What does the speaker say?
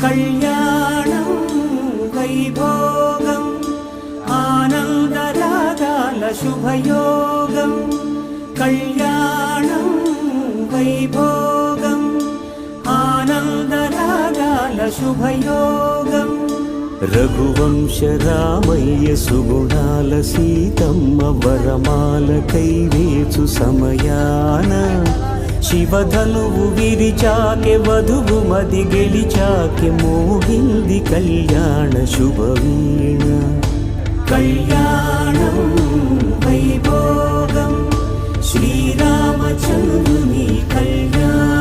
కళ్యాణం వైభోగం ఆనందరాగాల శుభయోగం కళ్యాణం వైభోగం ఆనందరాగాల శుభయోగం రఘువంశ రామయ్య సుగుణాల సీతమ్మ వరమాల కైవేచు సమయాన శివధనువు విరిచాకె వధువు మది గెలిచాకె మోగింది కళ్యాణ శుభవీణ కళ్యాణం వైభోగం శ్రీరామచంద్రుని కళ్యాణం